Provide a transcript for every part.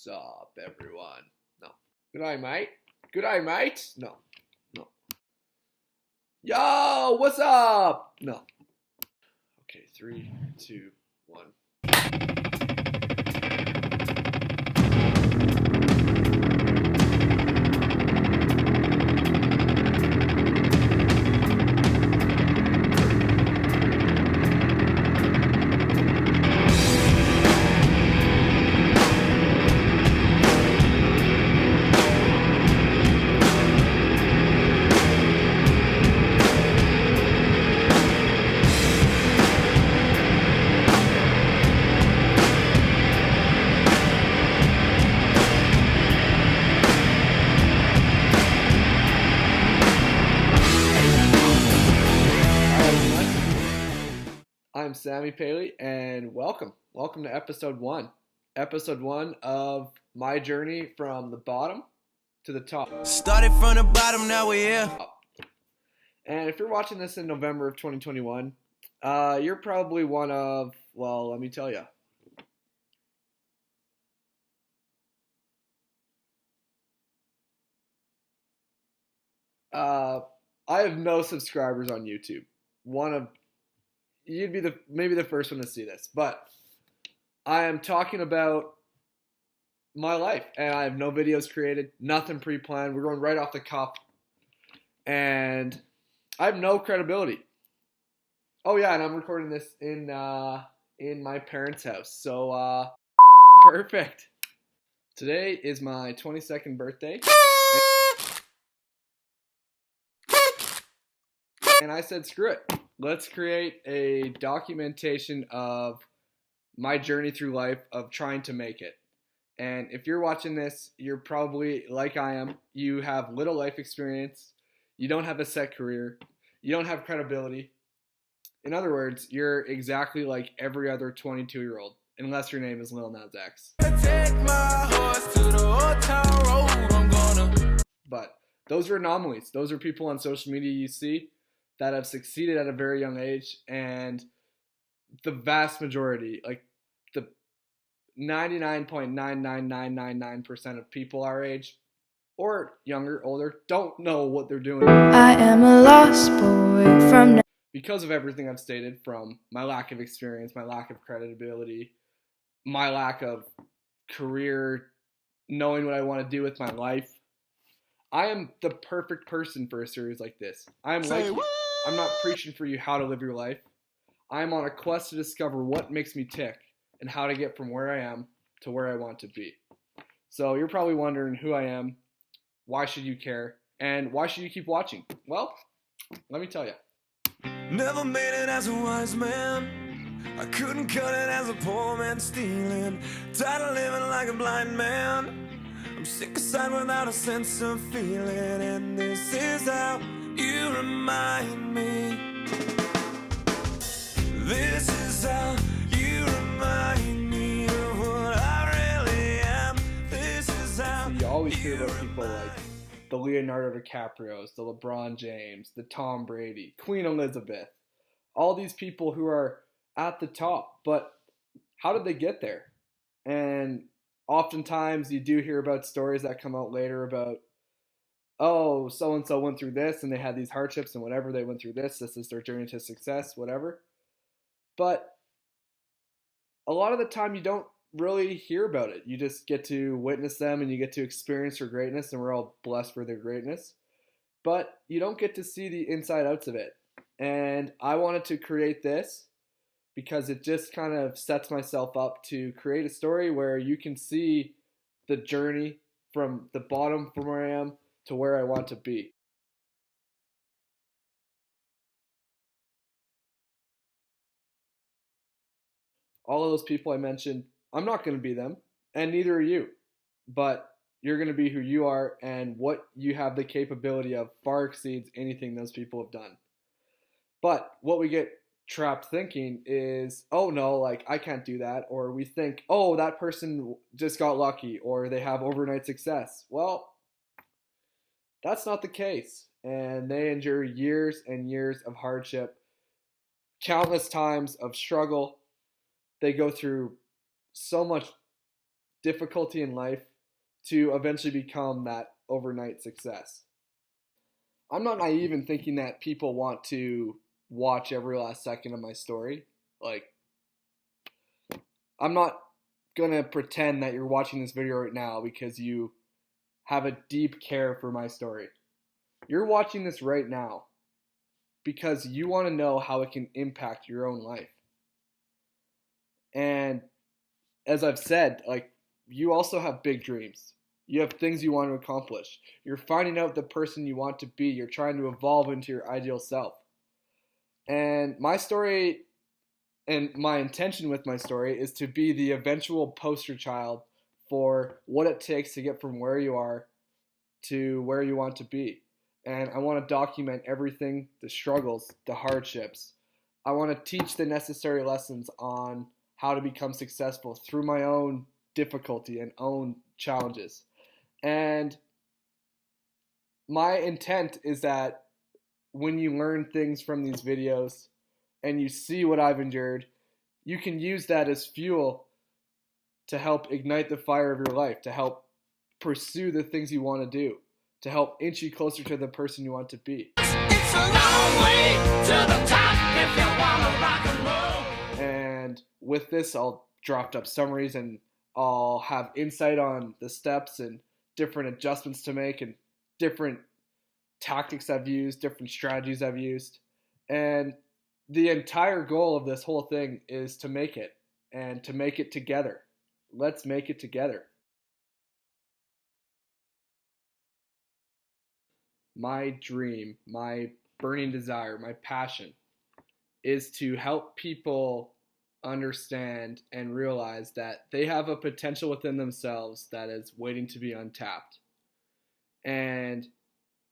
Sup, everyone? No. Good eye, mate. Good eye, mate. No. No. Yo, what's up? No. Okay, 3, 2, 1. I'm Sammy Paley, and welcome to episode 1. Episode 1 of my journey from the bottom to the top. Started from the bottom, now we're here. And if you're watching this in November of 2021, you're probably one of, well, let me tell you. I have no subscribers on YouTube. You'd be maybe the first one to see this, but I am talking about my life, and I have no videos created, nothing pre-planned. We're going right off the cuff, and I have no credibility. Oh yeah, and I'm recording this in my parents' house, so perfect. Today is my 22nd birthday, and I said, screw it. Let's create a documentation of my journey through life of trying to make it. And if you're watching this, you're probably like I am. You have little life experience. You don't have a set career. You don't have credibility. In other words, you're exactly like every other 22-year-old, unless your name is Lil Nas X. But those are anomalies. Those are people on social media you see that have succeeded at a very young age, and the vast majority, like the 99.99999% of people our age or younger, older, don't know what they're doing. I am a lost boy from because of everything I've stated, from my lack of experience, my lack of credibility, my lack of career, knowing what I want to do with my life. I am the perfect person for a series like this. I'm not preaching for you how to live your life. I'm on a quest to discover what makes me tick and how to get from where I am to where I want to be. So you're probably wondering who I am, why should you care, and why should you keep watching? Well, let me tell you. Never made it as a wise man. I couldn't cut it as a poor man stealing. Tired of living like a blind man. I'm sick aside without a sense of feeling. And this is how you remind me. This is how you remind me of what I really am. This is how you always hear about people like the Leonardo DiCaprios, the LeBron James, the Tom Brady, Queen Elizabeth, all these people who are at the top. But how did they get there? And oftentimes you do hear about stories that come out later about, oh, so-and-so went through this and they had these hardships and whatever, they went through this. This is their journey to success, whatever. But a lot of the time you don't really hear about it. You just get to witness them and you get to experience their greatness, and we're all blessed for their greatness. But you don't get to see the inside outs of it. And I wanted to create this because it just kind of sets myself up to create a story where you can see the journey from the bottom, from where I am to where I want to be. All of those people I mentioned, I'm not going to be them, and neither are you. But you're going to be who you are, and what you have the capability of far exceeds anything those people have done. But what we get trapped thinking is, oh no, like I can't do that. Or we think, oh, that person just got lucky, or they have overnight success. Well, that's not the case. And they endure years and years of hardship, countless times of struggle. They go through so much difficulty in life to eventually become that overnight success. I'm not naive in thinking that people want to watch every last second of my story. Like, I'm not gonna pretend that you're watching this video right now because you have a deep care for my story. You're watching this right now because you want to know how it can impact your own life. And as I've said, like, you also have big dreams. You have things you want to accomplish. You're finding out the person you want to be. You're trying to evolve into your ideal self. And my story and my intention with my story is to be the eventual poster child for what it takes to get from where you are to where you want to be. And I want to document everything, the struggles, the hardships. I want to teach the necessary lessons on how to become successful through my own difficulty and own challenges. And my intent is that when you learn things from these videos and you see what I've endured, you can use that as fuel to help ignite the fire of your life, to help pursue the things you want to do, to help inch you closer to the person you want to be. It's a long way to the top if you wanna rock and roll. And with this, I'll draft up summaries and I'll have insight on the steps and different adjustments to make and different tactics I've used, different strategies I've used. And the entire goal of this whole thing is to make it, and to make it together. Let's make it together. My dream, my burning desire, my passion is to help people understand and realize that they have a potential within themselves that is waiting to be untapped. And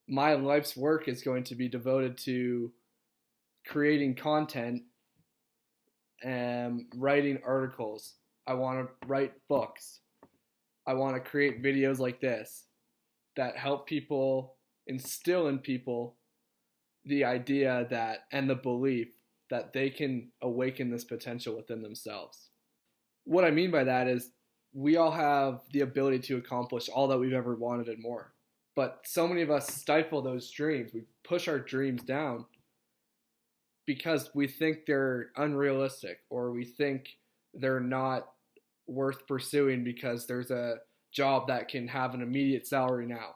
my life's work is going to be devoted to creating content and writing articles. I want to write books. I want to create videos like this that help people, instill in people the idea that and the belief that they can awaken this potential within themselves. What I mean by that is we all have the ability to accomplish all that we've ever wanted and more. But so many of us stifle those dreams. We push our dreams down because we think they're unrealistic, or we think they're not worth pursuing because there's a job that can have an immediate salary now.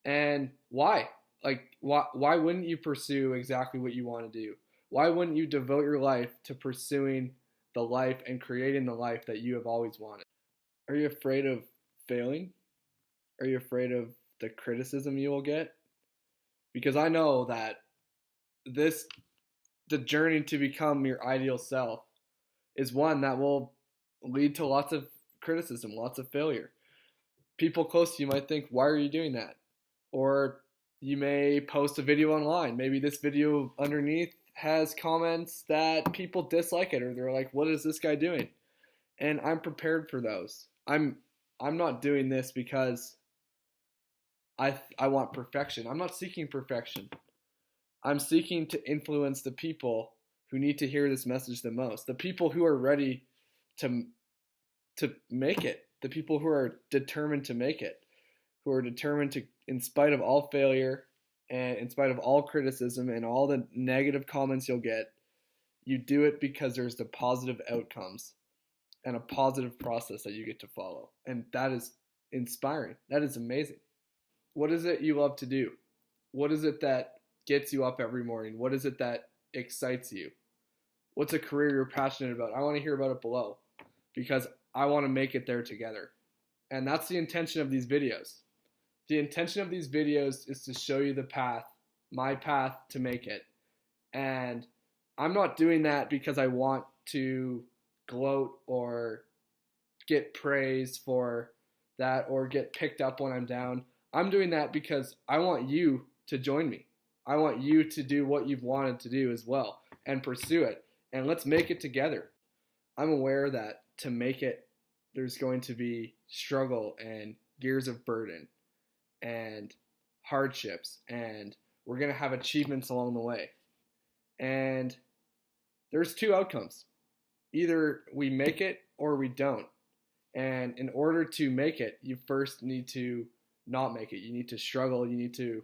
And why? Like, why wouldn't you pursue exactly what you want to do? Why wouldn't you devote your life to pursuing the life and creating the life that you have always wanted? Are you afraid of failing? Are you afraid of the criticism you will get? Because I know that the journey to become your ideal self is one that will lead to lots of criticism, lots of failure. People close to you might think, why are you doing that? Or you may post a video online. Maybe this video underneath has comments that people dislike it, or they're like, what is this guy doing? And I'm prepared for those. I'm not doing this because I want perfection. I'm not seeking perfection. I'm seeking to influence the people who need to hear this message the most. The people who are ready to make it. The people who are determined to make it. Who are determined to, in spite of all failure and in spite of all criticism and all the negative comments you'll get, you do it because there's the positive outcomes and a positive process that you get to follow. And that is inspiring. That is amazing. What is it you love to do? What is it that gets you up every morning? What is it that excites you? What's a career you're passionate about? I want to hear about it below because I want to make it there together. And that's the intention of these videos. The intention of these videos is to show you the path, my path to make it. And I'm not doing that because I want to gloat or get praise for that or get picked up when I'm down. I'm doing that because I want you to join me. I want you to do what you've wanted to do as well and pursue it. And let's make it together. I'm aware that to make it, there's going to be struggle and years of burden and hardships, and we're going to have achievements along the way. And there's two outcomes. Either we make it or we don't. And in order to make it, you first need to not make it. You need to struggle. You need to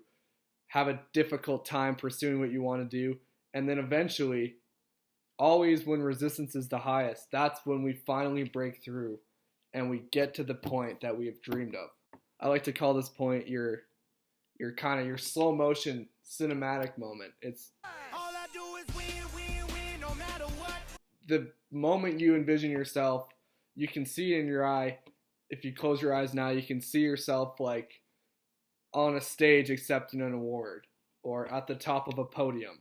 have a difficult time pursuing what you want to do. And then eventually, always when resistance is the highest, that's when we finally break through and we get to the point that we have dreamed of. I like to call this point your slow motion cinematic moment. It's All I do is win, no matter what. the moment you envision yourself, you can see it in your eye. If you close your eyes now, you can see yourself like on a stage accepting an award, or at the top of a podium,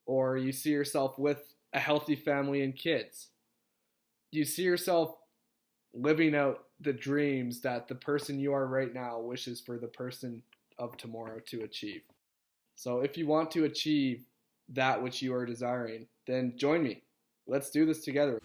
or you see yourself with a healthy family and kids. You see yourself living out the dreams that the person you are right now wishes for the person of tomorrow to achieve. So if you want to achieve that which you are desiring, then join me. Let's do this together.